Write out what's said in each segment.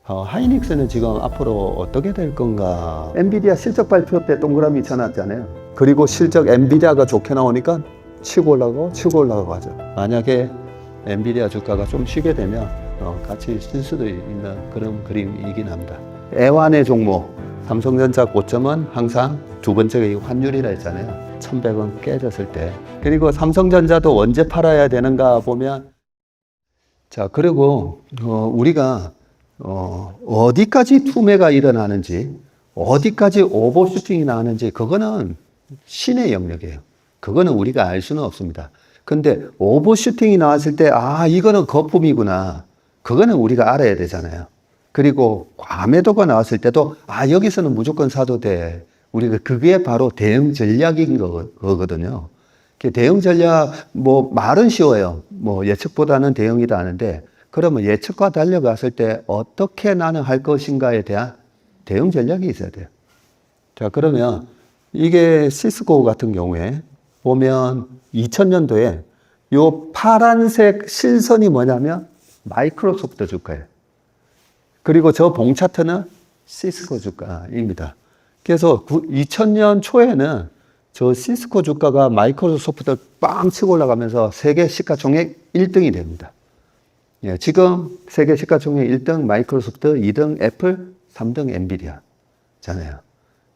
하이닉스는 지금 앞으로 어떻게 될 건가? 엔비디아 실적 발표 때 동그라미 쳐놨잖아요. 그리고 실적 엔비디아가 좋게 나오니까 치고 올라가고 치고 올라가고 하죠. 만약에 엔비디아 주가가 좀 쉬게 되면 같이 쉴 수도 있는 그런 그림이긴 합니다. 애완의 종목 삼성전자 고점은 항상 두 번째가 이 환율이라 했잖아요. 1100원 깨졌을 때. 그리고 삼성전자도 언제 팔아야 되는가 보면 자, 그리고 우리가 어디까지 투매가 일어나는지, 어디까지 오버슈팅이 나오는지, 그거는 신의 영역이에요. 그거는 우리가 알 수는 없습니다. 근데 오버슈팅이 나왔을 때, 이거는 거품이구나. 그거는 우리가 알아야 되잖아요. 그리고 과매도가 나왔을 때도, 여기서는 무조건 사도 돼. 우리가 그게 바로 대응 전략인 거거든요. 대응 전략, 말은 쉬워요. 예측보다는 대응이다 하는데, 그러면 예측과 달려갔을 때 어떻게 나는 할 것인가에 대한 대응 전략이 있어야 돼요. 자, 그러면 이게 시스코 같은 경우에 보면 2000년도에 요 파란색 실선이 뭐냐면 마이크로소프트 주가예요. 그리고 저 봉 차트는 시스코 주가입니다. 그래서 2000년 초에는 저 시스코 주가가 마이크로소프트를 빵 치고 올라가면서 세계 시가총액 1등이 됩니다. 예, 지금 세계 시가총액 1등 마이크로소프트, 2등 애플, 3등 엔비디아잖아요.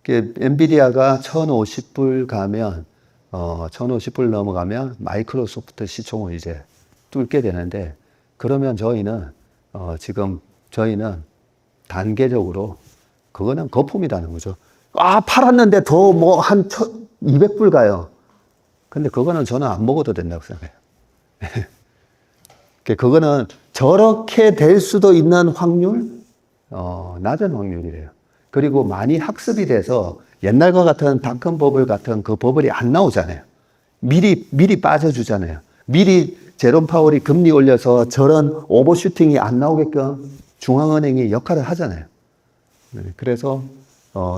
엔비디아가 1050불 가면, 1050불 넘어가면 마이크로소프트 시총을 이제 뚫게 되는데, 그러면 저희는 단계적으로 그거는 거품이라는 거죠. 팔았는데 더 한 200불 가요. 근데 그거는 저는 안 먹어도 된다고 생각해요. 그거는 저렇게 될 수도 있는 확률, 낮은 확률이래요. 그리고 많이 학습이 돼서 옛날과 같은 닷컴 버블 같은 그 버블이 안 나오잖아요. 미리 빠져주잖아요. 미리 제롬 파월이 금리 올려서 저런 오버슈팅이 안 나오게끔 중앙은행이 역할을 하잖아요. 그래서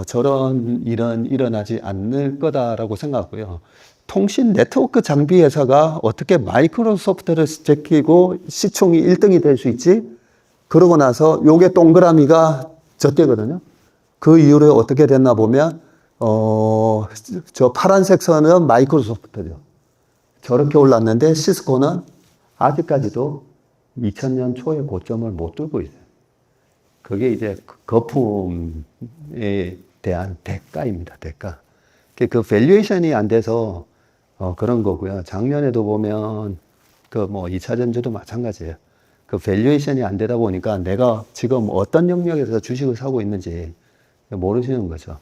저런 일은 일어나지 않을 거다라고 생각하고요. 통신 네트워크 장비 회사가 어떻게 마이크로소프트를 제끼고 시총이 1등이 될 수 있지? 그러고 나서 요게 동그라미가 저때거든요. 그 이후로 어떻게 됐나 보면 저 파란색 선은 마이크로소프트죠. 저렇게 올랐는데 시스코는 아직까지도 2000년 초의 고점을 못 뚫고 있어요. 그게 이제 거품에 대한 대가입니다. 대가. 그 밸류에이션이 안 돼서 그런 거고요. 작년에도 보면 2차 전지도 마찬가지예요. 그 밸류에이션이 안 되다 보니까 내가 지금 어떤 영역에서 주식을 사고 있는지 모르시는 거죠.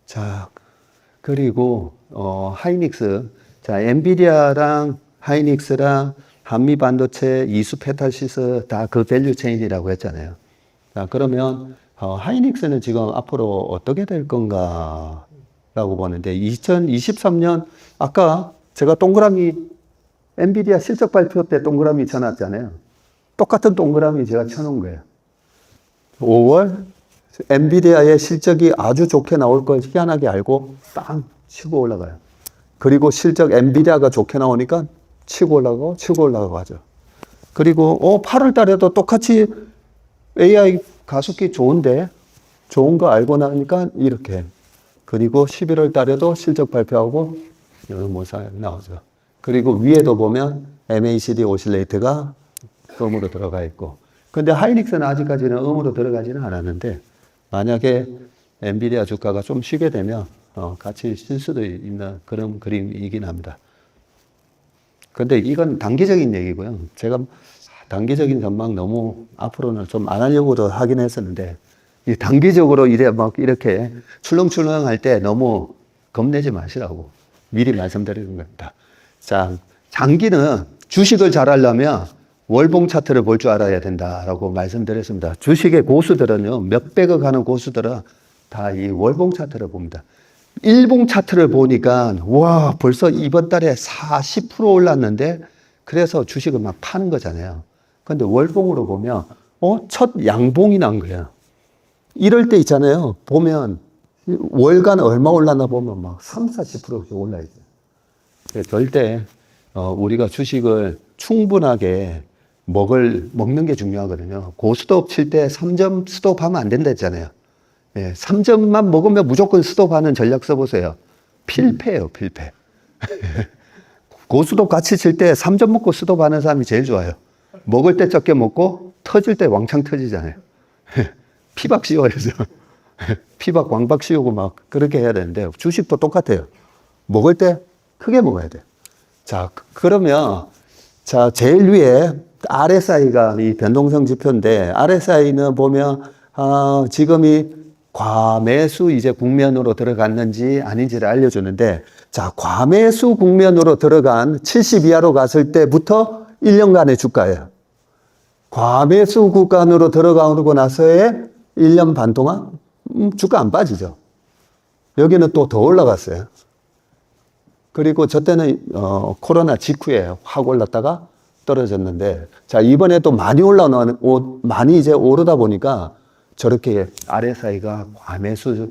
자, 그리고 하이닉스. 자, 엔비디아랑 하이닉스랑 한미 반도체, 이수 페탈시스 다 그 밸류 체인이라고 했잖아요. 자, 그러면 하이닉스는 지금 앞으로 어떻게 될 건가라고 보는데 2023년 아까 제가 동그라미 엔비디아 실적 발표 때 동그라미 쳐놨잖아요. 똑같은 동그라미 제가 쳐놓은 거예요. 5월 엔비디아의 실적이 아주 좋게 나올 걸 희한하게 알고 빵 치고 올라가요. 그리고 실적 엔비디아가 좋게 나오니까 치고 올라가고 하죠. 그리고 8월 달에도 똑같이 AI 가속기 좋은데 좋은 거 알고 나니까 이렇게. 그리고 11월 달에도 실적 발표하고 모사 나오죠. 그리고 위에도 보면 MACD 오실레이트가 음으로 들어가 있고. 근데 하이닉스는 아직까지는 음으로 들어가지는 않았는데 만약에 엔비디아 주가가 좀 쉬게 되면 같이 쉴 수도 있는 그런 그림이긴 합니다. 근데 이건 단기적인 얘기고요. 제가 단기적인 전망 너무 앞으로는 좀 안 하려고도 하긴 했었는데, 이 단기적으로 이래 막 이렇게 출렁출렁 할 때 너무 겁내지 마시라고 미리 말씀드리는 겁니다. 자, 장기는 주식을 잘 하려면 월봉 차트를 볼 줄 알아야 된다라고 말씀드렸습니다. 주식의 고수들은요, 몇백억 하는 고수들은 다 이 월봉 차트를 봅니다. 일봉 차트를 보니까, 와, 벌써 이번 달에 40% 올랐는데, 그래서 주식을 막 파는 거잖아요. 근데 월봉으로 보면, 첫 양봉이 난 거예요. 이럴 때 있잖아요. 보면, 월간 얼마 올랐나 보면 막 30~40% 올라있어요. 절대, 우리가 주식을 충분하게 먹는 게 중요하거든요. 고스톱 칠 때 3점 스톱 하면 안 된다 했잖아요. 3점만 먹으면 무조건 스톱하는 전략 써보세요. 필패예요, 필패. 고스톱 같이 칠 때 3점 먹고 스톱하는 사람이 제일 좋아요. 먹을 때 적게 먹고 터질 때 왕창 터지잖아요. 피박 씌워야죠. 피박 왕박 씌우고 막 그렇게 해야 되는데 주식도 똑같아요. 먹을 때 크게 먹어야 돼요. 자, 그러면 자, 제일 위에 RSI가 이 변동성 지표인데 RSI는 보면 지금이 과매수 이제 국면으로 들어갔는지 아닌지를 알려주는데, 자, 과매수 국면으로 들어간 70 이하로 갔을 때부터 1년간의 주가예요. 과매수 국간으로 들어가고 나서의 1년 반 동안 주가 안 빠지죠. 여기는 또 더 올라갔어요. 그리고 저 때는 코로나 직후에 확 올랐다가 떨어졌는데, 자, 이번에 또 많이 이제 오르다 보니까 저렇게 RSI가 과매수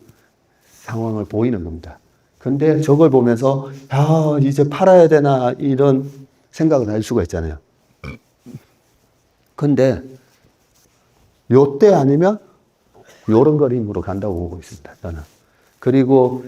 상황을 보이는 겁니다. 근데 저걸 보면서, 야, 이제 팔아야 되나, 이런 생각을 할 수가 있잖아요. 근데, 요때 아니면, 요런 그림으로 간다고 보고 있습니다, 저는. 그리고,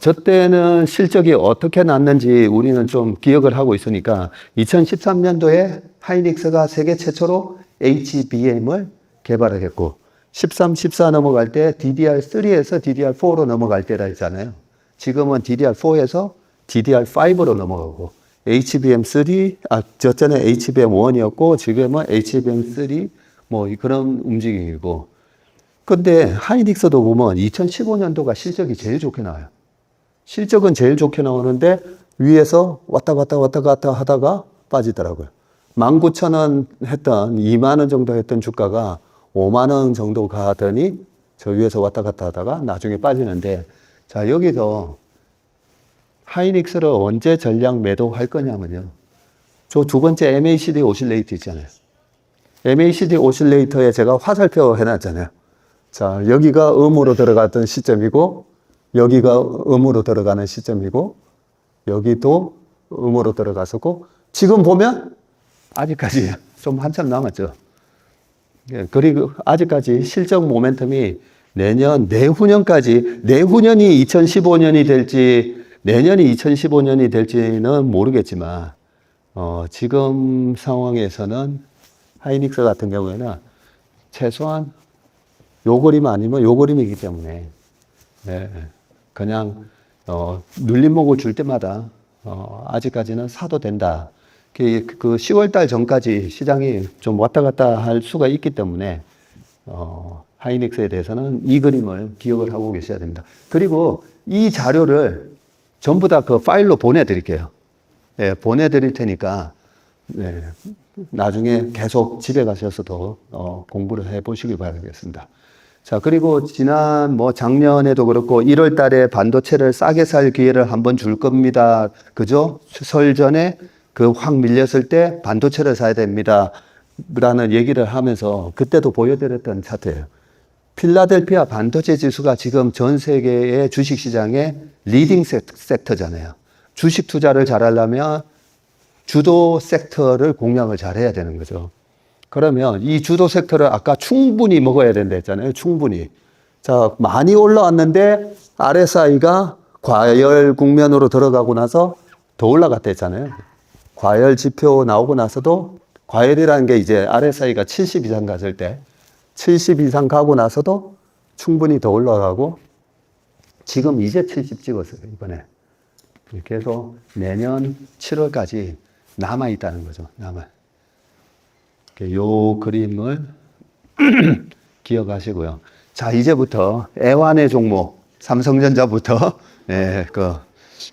저 때는 실적이 어떻게 났는지 우리는 좀 기억을 하고 있으니까, 2013년도에 하이닉스가 세계 최초로 HBM을 개발을 했고, 13, 14 넘어갈 때 DDR3에서 DDR4로 넘어갈 때라 했잖아요. 지금은 DDR4에서 DDR5로 넘어가고 HBM3, 저 전에 HBM1이었고 지금은 HBM3 뭐 그런 움직임이고. 근데 하이닉스도 보면 2015년도가 실적이 제일 좋게 나와요. 실적은 제일 좋게 나오는데 위에서 왔다 갔다 하다가 빠지더라고요. 19,000원 했던 2만 원 정도 했던 주가가 5만 원 정도 가더니 저 위에서 왔다 갔다 하다가 나중에 빠지는데, 자, 여기서 하이닉스를 언제 전량 매도할 거냐면요. 저 두 번째 MACD 오실레이터 있잖아요. MACD 오실레이터에 제가 화살표 해놨잖아요. 자, 여기가 음으로 들어갔던 시점이고, 여기가 음으로 들어가는 시점이고, 여기도 음으로 들어갔었고, 지금 보면 아직까지 좀 한참 남았죠. 그리고 아직까지 실적 모멘텀이 내후년까지, 내후년이 2015년이 될지, 내년이 2015년이 될지는 모르겠지만, 지금 상황에서는 하이닉스 같은 경우에는 최소한 요 그림 아니면 요 그림이기 때문에, 그냥, 눌림목을 줄 때마다, 아직까지는 사도 된다. 그 10월달 전까지 시장이 좀 왔다 갔다 할 수가 있기 때문에 하이닉스에 대해서는 이 그림을 기억을 하고 계셔야 됩니다. 그리고 이 자료를 전부 다 그 파일로 보내드릴게요. 보내드릴 테니까 나중에 계속 집에 가셔서도 공부를 해보시길 바라겠습니다. 자, 그리고 작년에도 그렇고 1월 달에 반도체를 싸게 살 기회를 한번 줄 겁니다. 그죠? 설 전에 확 밀렸을 때 반도체를 사야 됩니다. 라는 얘기를 하면서 그때도 보여드렸던 차트예요. 필라델피아 반도체 지수가 지금 전 세계의 주식 시장의 리딩 섹터잖아요. 주식 투자를 잘하려면 주도 섹터를 공략을 잘해야 되는 거죠. 그러면 이 주도 섹터를 아까 충분히 먹어야 된다 했잖아요. 충분히. 자, 많이 올라왔는데 RSI가 과열 국면으로 들어가고 나서 더 올라갔다 했잖아요. 과열 지표 나오고 나서도, 과열이라는 게 이제 RSI가 70 이상 갔을 때, 70 이상 가고 나서도 충분히 더 올라가고, 지금 이제 70 찍었어요, 이번에. 이렇게 해서 내년 7월까지 남아있다는 거죠, 요 그림을 기억하시고요. 자, 이제부터 애완의 종목, 삼성전자부터 그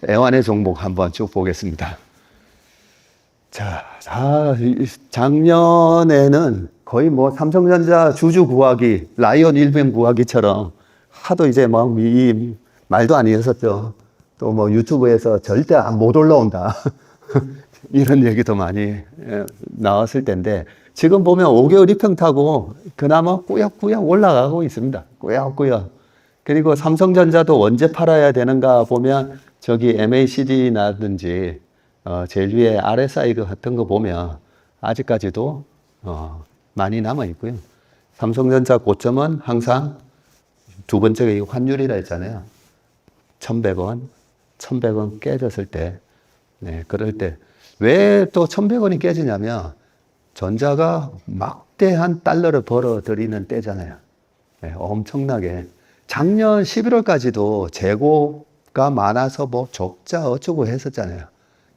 애완의 종목 한번 쭉 보겠습니다. 자, 작년에는 거의 뭐 삼성전자 주주 구하기, 라이온 일병 구하기처럼 하도 이제 막 이 말도 아니었었죠. 또 뭐 유튜브에서 절대 못 올라온다. 이런 얘기도 많이 나왔을 텐데, 지금 보면 5개월 입평 타고 그나마 꾸역꾸역 올라가고 있습니다. 꾸역꾸역. 그리고 삼성전자도 언제 팔아야 되는가 보면 저기 MACD라든지 제일 위에 RSI 같은 거 보면 아직까지도 많이 남아 있고요. 삼성전자 고점은 항상 두 번째가 환율이라 했잖아요. 1,100원 깨졌을 때, 그럴 때 왜 또 1,100원이 깨지냐면 전자가 막대한 달러를 벌어들이는 때잖아요. 엄청나게. 작년 11월까지도 재고가 많아서 뭐 적자 어쩌고 했었잖아요.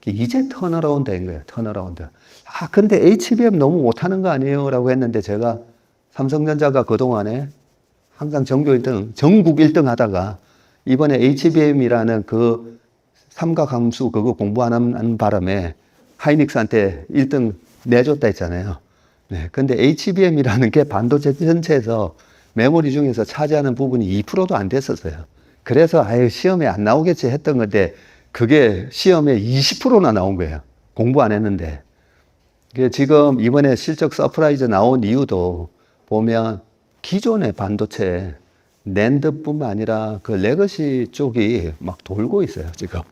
이제 턴어라운드인 거예요. 턴어라운드. 근데 HBM 너무 못하는 거 아니에요? 라고 했는데 제가 삼성전자가 그동안에 항상 전국 1등 하다가 이번에 HBM이라는 그 삼각함수 그거 공부하는 바람에 하이닉스한테 1등 내줬다 했잖아요. 근데 HBM이라는 게 반도체 전체에서 메모리 중에서 차지하는 부분이 2%도 안 됐었어요. 그래서 시험에 안 나오겠지 했던 건데 그게 시험에 20%나 나온 거예요. 공부 안 했는데. 지금 이번에 실적 서프라이즈 나온 이유도 보면 기존의 반도체 낸드뿐만 아니라 그 레거시 쪽이 막 돌고 있어요, 지금.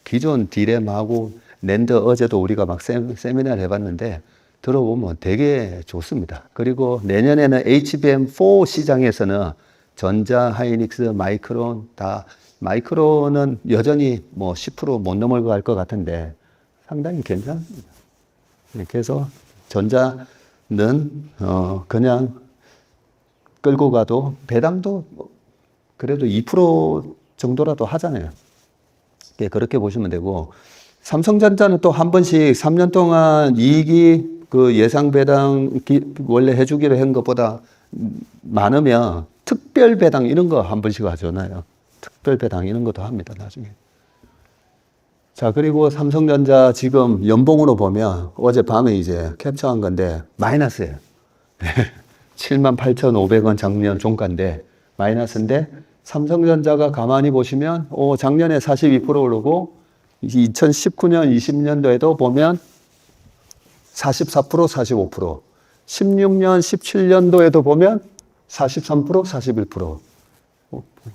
기존 디램하고 낸드 어제도 우리가 막 세미나를 해봤는데 들어보면 되게 좋습니다. 그리고 내년에는 HBM4 시장에서는 전자, 하이닉스, 마이크론 다 마이크론은 여전히 뭐 10% 못 넘어갈 것 같은데 상당히 괜찮습니다. 그래서 전자는 그냥 끌고 가도 배당도 그래도 2% 정도라도 하잖아요. 그렇게 보시면 되고, 삼성전자는 또 한 번씩 3년 동안 이익이 그 예상 배당 원래 해주기로 한 것보다 많으면 특별 배당 이런 거 한 번씩 하잖아요. 특별 배당 이런 것도 합니다, 나중에. 자, 그리고 삼성전자 지금 연봉으로 보면 어젯밤에 이제 캡처한 건데 마이너스예요. 78,500원 작년 종가인데 마이너스인데, 삼성전자가 가만히 보시면 작년에 42% 오르고 2019년, 20년도에도 보면 44%, 45%, 16년, 17년도에도 보면 43%, 41%.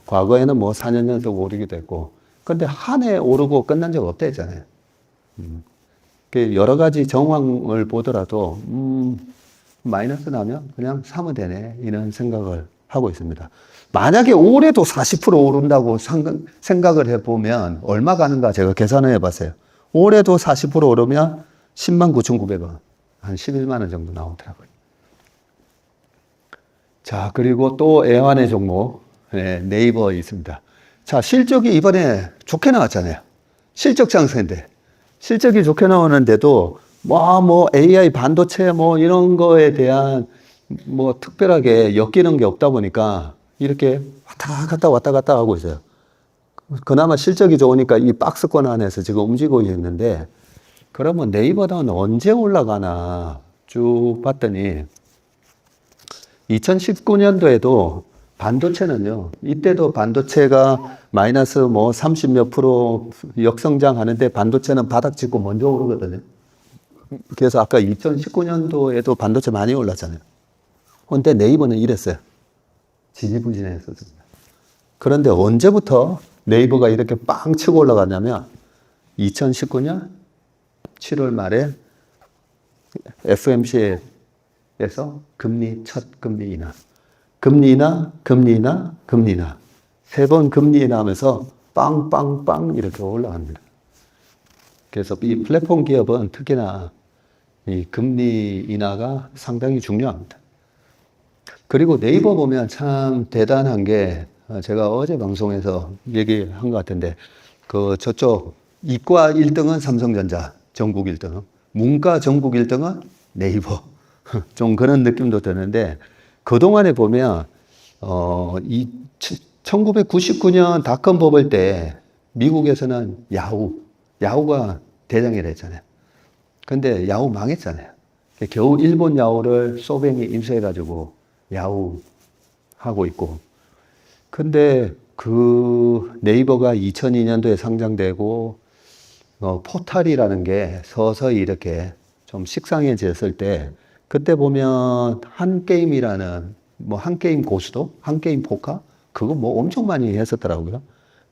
과거에는 뭐 4년 연속 오르기도 했고, 근데 한 해 오르고 끝난 적 없다 했잖아요. 여러 가지 정황을 보더라도 마이너스 나면 그냥 사면 되네 이런 생각을 하고 있습니다. 만약에 올해도 40% 오른다고 생각을 해보면 얼마 가는가 제가 계산을 해봤어요. 올해도 40% 오르면 109,900원, 한 11만 원 정도 나오더라고요. 자, 그리고 또 애완의 종목 네이버 있습니다. 자, 실적이 이번에 좋게 나왔잖아요. 실적 상승인데 실적이 좋게 나오는데도 뭐 AI 반도체 뭐 이런 거에 대한 뭐 특별하게 엮이는 게 없다 보니까 이렇게 왔다 갔다 하고 있어요. 그나마 실적이 좋으니까 이 박스권 안에서 지금 움직이고 있는데, 그러면 네이버는 언제 올라가나 쭉 봤더니 2019년도에도 반도체는요, 이때도 반도체가 마이너스 뭐 30몇 프로 역성장 하는데 반도체는 바닥 짚고 먼저 오르거든요. 그래서 아까 2019년도에도 반도체 많이 올랐잖아요. 근데 네이버는 이랬어요. 지지부진했었습니다. 그런데 언제부터 네이버가 이렇게 빵 치고 올라갔냐면 2019년 7월 말에 FOMC에서 첫 금리 인하 세 번 금리 인하하면서 빵빵빵 이렇게 올라갑니다. 그래서 이 플랫폼 기업은 특히나 이 금리 인하가 상당히 중요합니다. 그리고 네이버 보면 참 대단한 게, 제가 어제 방송에서 얘기한 것 같은데, 저쪽 이과 1등은 삼성전자, 전국 1등, 문과 전국 1등은 네이버. 좀 그런 느낌도 드는데, 그동안에 보면, 이 1999년 닷컴 버블 때 미국에서는 야후가 대장이 됐잖아요. 근데 야후 망했잖아요. 겨우 일본 야후를 소뱅이 인수해가지고 야후 하고 있고. 근데 그 네이버가 2002년도에 상장되고, 포탈이라는 게 서서히 이렇게 좀 식상해졌을 때, 그때 보면 한 게임이라는, 뭐 한 게임 고수도, 한 게임 포카? 그거 뭐 엄청 많이 했었더라고요.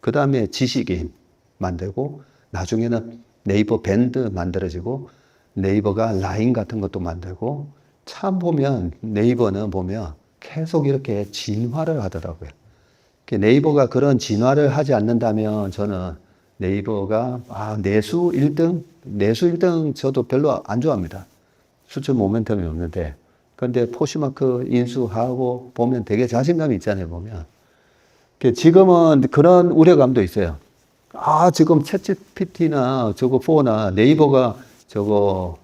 그 다음에 지식인 만들고, 나중에는 네이버 밴드 만들어지고, 네이버가 라인 같은 것도 만들고, 참 보면 네이버는 보면 계속 이렇게 진화를 하더라고요. 네이버가 그런 진화를 하지 않는다면 저는 네이버가 내수 1등 저도 별로 안 좋아합니다. 수출 모멘텀이 없는데. 근데 포시마크 인수하고 보면 되게 자신감이 있잖아요, 보면. 지금은 그런 우려감도 있어요. 지금 챗GPT나 저거 4나 네이버가 저거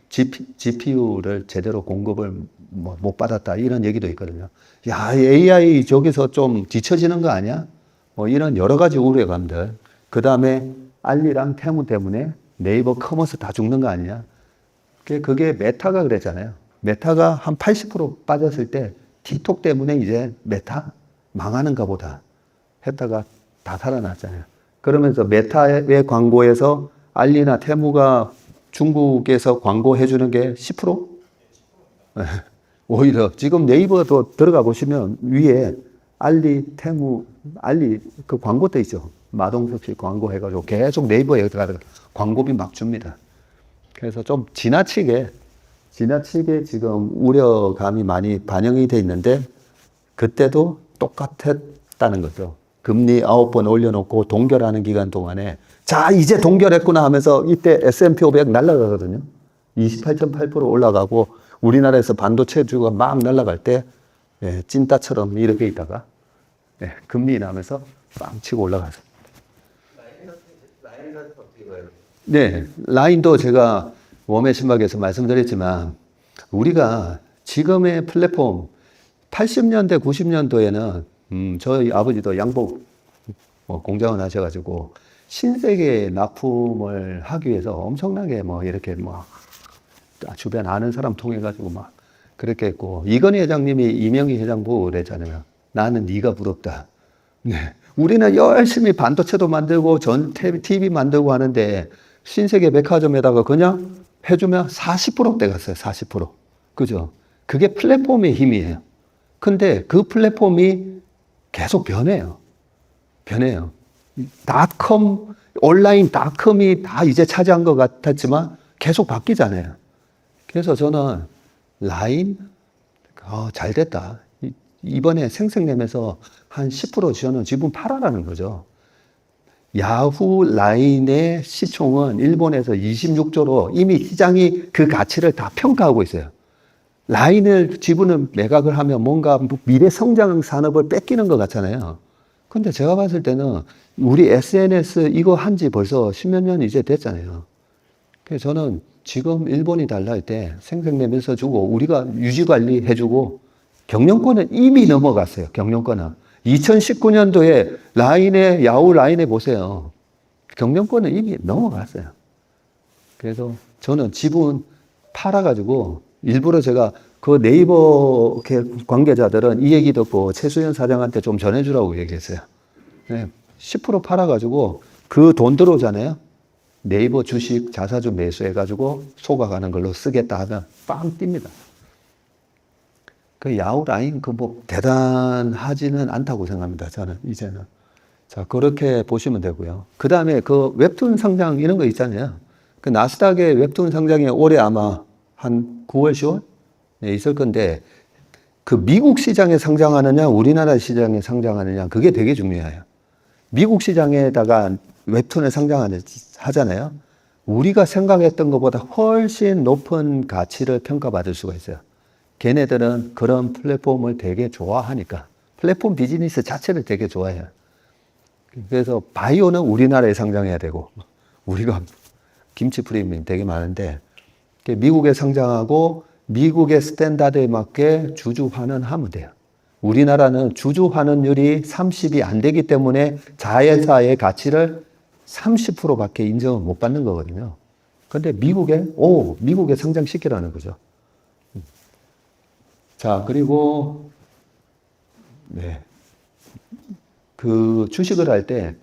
GPU를 제대로 공급을 못 받았다. 이런 얘기도 있거든요. 야, AI 저기서 좀 뒤처지는 거 아니야? 뭐 이런 여러 가지 우려감들. 그 다음에 알리랑 테무 때문에 네이버 커머스 다 죽는 거 아니냐? 그게 메타가 그랬잖아요. 메타가 한 80% 빠졌을 때 틱톡 때문에 이제 메타 망하는가 보다 했다가 다 살아났잖아요. 그러면서 메타의 광고에서 알리나 테무가 중국에서 광고해 주는 게 10%? 오히려 지금 네이버도 들어가 보시면 위에 알리, 테무, 알리 그 광고 돼 있죠. 마동석 씨 광고 해가지고 계속 네이버에 들어가 광고비 막 줍니다. 그래서 좀 지나치게 지금 우려감이 많이 반영이 돼 있는데 그때도 똑같았다는 거죠. 금리 9번 올려놓고 동결하는 기간 동안에 자, 이제 동결했구나 하면서 이때 S&P 500 날아가거든요. 28.8% 올라가고 우리나라에서 반도체주가 막 날아갈 때 찐따처럼 이렇게 있다가 금리 나면서 빵 치고 올라가서. 라인은 어떻게 봐요? 네, 라인도 제가 웜의 신박에서 말씀드렸지만 우리가 지금의 플랫폼 80년대, 90년도에는 저희 아버지도 양복 공장을 하셔가지고 신세계 납품을 하기 위해서 엄청나게 이렇게 주변 아는 사람 통해가지고 그렇게 했고, 이건희 회장님이 이명희 회장 보고 그랬잖아요. 나는 네가 부럽다. 네. 우리는 열심히 반도체도 만들고 전 TV 만들고 하는데 신세계 백화점에다가 그냥 해주면 40%대 갔어요. 40%. 그죠? 그게 플랫폼의 힘이에요. 근데 그 플랫폼이 계속 변해요. 닷컴, 온라인 닷컴이 다 이제 차지한 것 같았지만 계속 바뀌잖아요. 그래서 저는 라인, 잘 됐다. 이번에 생색내면서 한 10% 저는 지분 팔아라는 거죠. 야후 라인의 시총은 일본에서 26조로 이미 시장이 그 가치를 다 평가하고 있어요. 라인을 지분을 매각을 하면 뭔가 미래 성장 산업을 뺏기는 것 같잖아요. 근데 제가 봤을 때는 우리 SNS 이거 한지 벌써 10몇 년 이제 됐잖아요. 그래서 저는 지금 일본이 달라할 때 생색내면서 주고 우리가 유지관리 해주고 경영권은 이미 넘어갔어요. 경영권은. 2019년도에 야후 라인에 보세요. 경영권은 이미 넘어갔어요. 그래서 저는 지분 팔아가지고 일부러 제가 그 네이버 관계자들은 이 얘기 듣고 최수연 사장한테 좀 전해주라고 얘기했어요. 10% 팔아가지고 그 돈 들어오잖아요. 네이버 주식 자사주 매수해가지고 속아가는 걸로 쓰겠다 하면 빵 뜁니다. 그 야후 라인 대단하지는 않다고 생각합니다. 저는 이제는. 자, 그렇게 보시면 되고요. 그 다음에 그 웹툰 상장 이런 거 있잖아요. 그 나스닥의 웹툰 상장이 올해 아마 한 9월, 10월? 있을 건데 그 미국 시장에 상장하느냐, 우리나라 시장에 상장하느냐, 그게 되게 중요해요. 미국 시장에다가 웹툰을 상장하잖아요. 우리가 생각했던 것보다 훨씬 높은 가치를 평가받을 수가 있어요. 걔네들은 그런 플랫폼을 되게 좋아하니까. 플랫폼 비즈니스 자체를 되게 좋아해요. 그래서 바이오는 우리나라에 상장해야 되고, 우리가 김치 프리미엄 되게 많은데, 미국에 상장하고 미국의 스탠다드에 맞게 주주 환원하면 돼요. 우리나라는 주주 환원율이 30이 안 되기 때문에 자회사의 가치를 30%밖에 인정을 못 받는 거거든요. 근데 미국에 상장시키라는 거죠. 자, 그리고, 네. 그 주식을 할 때,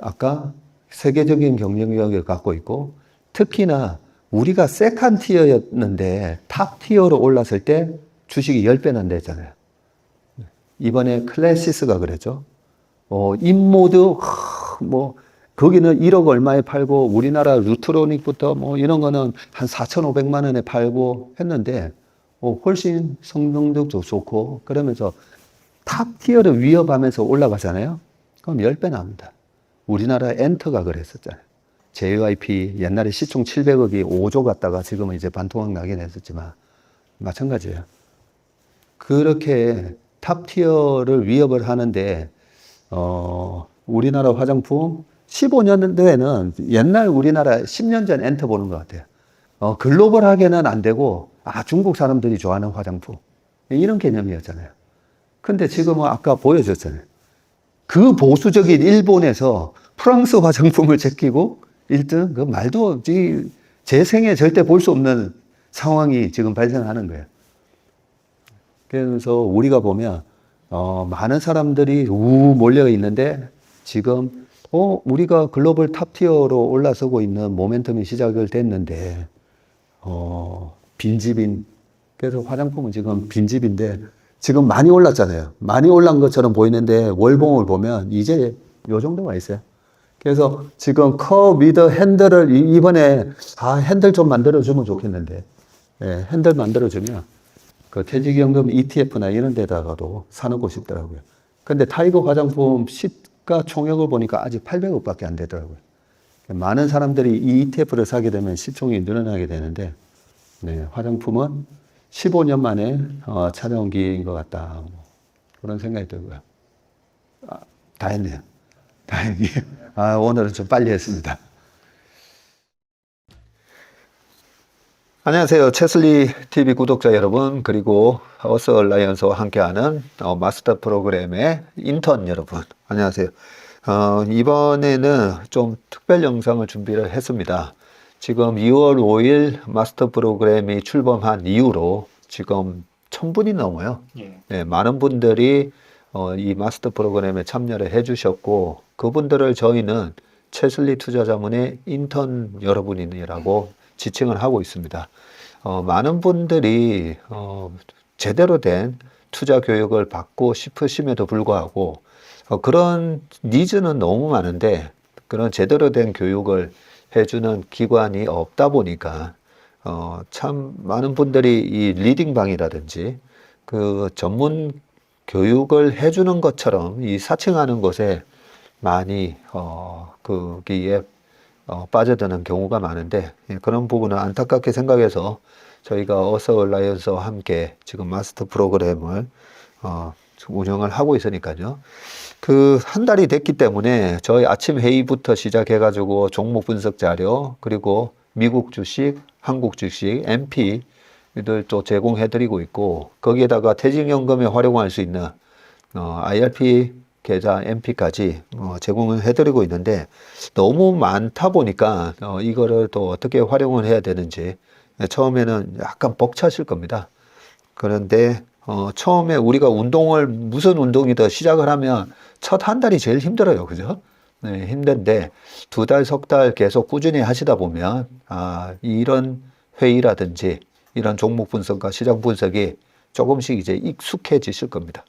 아까 세계적인 경쟁력을 갖고 있고, 특히나 우리가 세컨 티어였는데 탑 티어로 올랐을 때 주식이 10배 난다 했잖아요. 이번에 클래시스가 그랬죠. 인모드, 거기는 1억 얼마에 팔고, 우리나라 루트로닉부터 이런 거는 한 4,500만 원에 팔고 했는데, 훨씬 성능도 좋고, 그러면서 탑 티어를 위협하면서 올라가잖아요. 그럼 10배 납니다. 우리나라 엔터가 그랬었잖아요. JYP 옛날에 시총 700억이 5조 갔다가 지금은 이제 반토막 나긴 했었지만, 마찬가지예요. 그렇게 탑 티어를 위협을 하는데, 우리나라 화장품 15년도에는 옛날 우리나라 10년 전 엔터 보는 것 같아요. 글로벌하게는 안 되고, 중국 사람들이 좋아하는 화장품. 이런 개념이었잖아요. 근데 지금은 아까 보여줬잖아요. 그 보수적인 일본에서 프랑스 화장품을 제끼고 1등? 그 말도 제 생에 절대 볼 수 없는 상황이 지금 발생하는 거예요. 그래서 우리가 보면, 많은 사람들이 몰려 있는데 지금, 우리가 글로벌 탑티어로 올라서고 있는 모멘텀이 시작을 됐는데, 빈집인, 그래서 화장품은 지금 빈집인데, 지금 많이 올랐잖아요. 많이 올란 것처럼 보이는데, 월봉을 보면 이제 요 정도가 있어요. 그래서 지금 커 위더 핸들을 이번에, 핸들 좀 만들어주면 좋겠는데, 예, 핸들 만들어주면, 그 퇴직연금 ETF나 이런 데다가도 사놓고 싶더라고요. 근데 타이거 화장품 시가 총액을 보니까 아직 800억 밖에 안 되더라고요. 많은 사람들이 이 ETF를 사게 되면 시총이 늘어나게 되는데, 네, 화장품은 15년 만에 찾아온 기회인 것 같다. 그런 생각이 들고요. 다 했네요. 다행히. 오늘은 좀 빨리 했습니다. 안녕하세요. 채슬리 TV 구독자 여러분, 그리고 어스 얼라이언스와 함께하는 마스터 프로그램의 인턴 여러분, 안녕하세요. 이번에는 좀 특별 영상을 준비를 했습니다. 지금 2월 5일 마스터 프로그램이 출범한 이후로 지금 1000분이 넘어요. 네, 많은 분들이 이 마스터 프로그램에 참여를 해주셨고, 그분들을 저희는 채슬리 투자자문의 인턴 여러분이라고 지칭을 하고 있습니다. 많은 분들이 제대로 된 투자 교육을 받고 싶으심에도 불구하고 그런 니즈는 너무 많은데 그런 제대로 된 교육을 해주는 기관이 없다 보니까 참 많은 분들이 이 리딩방이라든지 그 전문 교육을 해주는 것처럼 이 사칭하는 것에 많이 거기에 빠져드는 경우가 많은데, 그런 부분은 안타깝게 생각해서 저희가 어서 얼라이언스와 함께 지금 마스터 프로그램을 운영을 하고 있으니까요. 그 한 달이 됐기 때문에 저희 아침 회의부터 시작해 가지고 종목 분석 자료, 그리고 미국 주식, 한국 주식, MP들 또 제공해 드리고 있고, 거기에다가 퇴직연금에 활용할 수 있는 IRP 계좌 MP까지 제공을 해드리고 있는데, 너무 많다 보니까 이거를 또 어떻게 활용을 해야 되는지 처음에는 약간 벅차실 겁니다. 그런데 처음에 우리가 운동을 무슨 운동이든 시작을 하면 첫 한 달이 제일 힘들어요, 그죠? 네, 힘든데 2달, 석 달 계속 꾸준히 하시다 보면 이런 회의라든지 이런 종목 분석과 시장 분석이 조금씩 이제 익숙해지실 겁니다.